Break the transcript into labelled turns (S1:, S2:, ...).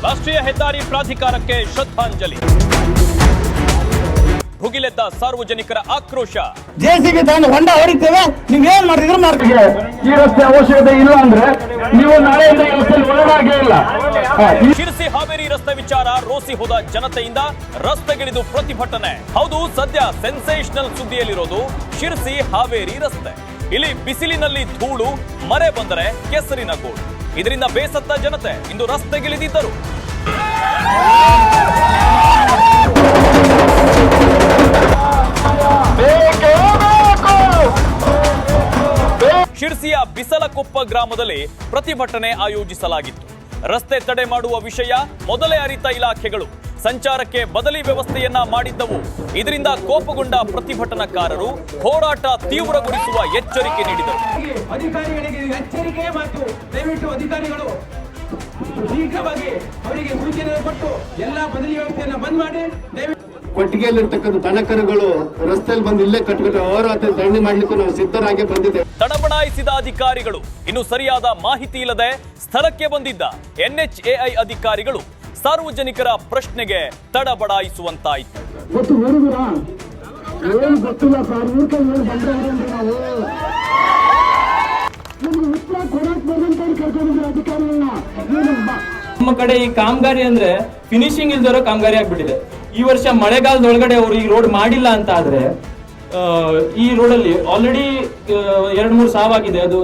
S1: ರಾಷ್ಟ್ರೀಯ ಹೆದ್ದಾರಿ ಪ್ರಾಧಿಕಾರಕ್ಕೆ ಶ್ರದ್ಧಾಂಜಲಿ. ಭುಗಿಲೆದ್ದ ಸಾರ್ವಜನಿಕರ ಆಕ್ರೋಶ.
S2: ಜೆಸಿಬಿ ತಂದು ಹೊಂಡ ಹೊಡಿತೇವೆ, ನೀವೇನ್ ಮಾಡಿದ್ರು ಮಾಡ್ತೀವಿ.
S3: ಈ ರಸ್ತೆ ಅವಶ್ಯಕತೆ ಇಲ್ಲ ಅಂದ್ರೆ ನೀವು ನಾಳೆಯಿಂದ ಈ ರಸ್ತೆ ಒಳಗಾಗೇ ಇಲ್ಲ.
S1: ಶಿರಸಿ ಹಾವೇರಿ ರಸ್ತೆ ವಿಚಾರ ರೋಸಿ ಹೋದ ಜನತೆಯಿಂದ ರಸ್ತೆಗಿಳಿದು ಪ್ರತಿಭಟನೆ. ಹೌದು, ಸದ್ಯ ಸೆನ್ಸೇಷನಲ್ ಸುದ್ದಿಯಲ್ಲಿರೋದು ಶಿರಸಿ ಹಾವೇರಿ ರಸ್ತೆ. ಇಲ್ಲಿ ಬಿಸಿಲಿನಲ್ಲಿ ಧೂಳು, ಮರೆ ಬಂದರೆ ಕೆಸರಿನ ಗೋಡು. ಇದರಿಂದ ಬೇಸತ್ತ ಜನತೆ ಇಂದು ರಸ್ತೆಗಿಳಿದಿದ್ದರು. ಶಿರಸಿಯ ಬಿಸಲಕೊಪ್ಪ ಗ್ರಾಮದಲ್ಲಿ ಪ್ರತಿಭಟನೆ ಆಯೋಜಿಸಲಾಗಿತ್ತು. ರಸ್ತೆ ತಡೆ ಮಾಡುವ ವಿಷಯ ಮೊದಲೇ ಅರಿತ ಇಲಾಖೆಗಳು ಸಂಚಾರಕ್ಕೆ ಬದಲಿ ವ್ಯವಸ್ಥೆಯನ್ನ ಮಾಡಿದ್ದವು. ಇದರಿಂದ ಕೋಪಗೊಂಡ ಪ್ರತಿಭಟನಾಕಾರರು ಹೋರಾಟ ತೀವ್ರಗೊಳಿಸುವ ಎಚ್ಚರಿಕೆ ನೀಡಿದರು.
S4: ಅಧಿಕಾರಿಗಳಿಗೆ ಎಚ್ಚರಿಕೆ ಮತ್ತು ದಯವಿಟ್ಟು ಅಧಿಕಾರಿಗಳು ಶೀಘ್ರವಾಗಿ ಅವರಿಗೆ ಸೂಚನೆ ಕೊಟ್ಟು ಎಲ್ಲಾ ಬದಲಿ ವ್ಯವಸ್ಥೆಯನ್ನು ಬಂದ್ ಮಾಡಿ.
S3: ಕೊಟ್ಟಿಗೆಯಲ್ಲಿರ್ತಕ್ಕಂಥ ದನಕರುಗಳು ರಸ್ತೆಯಲ್ಲಿ ಬಂದು ಇಲ್ಲೇ ಕಟ್ಟಿಕೊಂಡು ಹೋರಾಟ ಧರಣಿ ಮಾಡ್ಲಿಕ್ಕೂ ನಾವು ಸಿದ್ಧರಾಗಿ ಬಂದಿದ್ದೇವೆ.
S1: ತಡಬಡಾಯಿಸಿದ ಅಧಿಕಾರಿಗಳು ಇನ್ನು ಸರಿಯಾದ ಮಾಹಿತಿ ಇಲ್ಲದೆ ಸ್ಥಳಕ್ಕೆ ಬಂದಿದ್ದ NHAI ಅಧಿಕಾರಿಗಳು ಸಾರ್ವಜನಿಕರ ಪ್ರಶ್ನೆಗೆ ತಡಬಡಾಯಿಸುವಂತಾಯಿತು.
S5: ನಮ್ಮ ಕಡೆ ಈ ಕಾಮಗಾರಿ ಅಂದ್ರೆ ಫಿನಿಶಿಂಗ್ ಇಲ್ದಿರೋ ಕಾಮಗಾರಿ ಆಗ್ಬಿಟ್ಟಿದೆ. ಈ ವರ್ಷ ಮಳೆಗಾಲದೊಳಗಡೆ ಅವರು ಈ ರೋಡ್ ಮಾಡಿಲ್ಲ ಅಂತ ಆದ್ರೆ ಈ ರೋಡಲ್ಲಿ ಆಲ್ರೆಡಿ 2-3 ಸಾವಾಗಿದೆ. ಅದು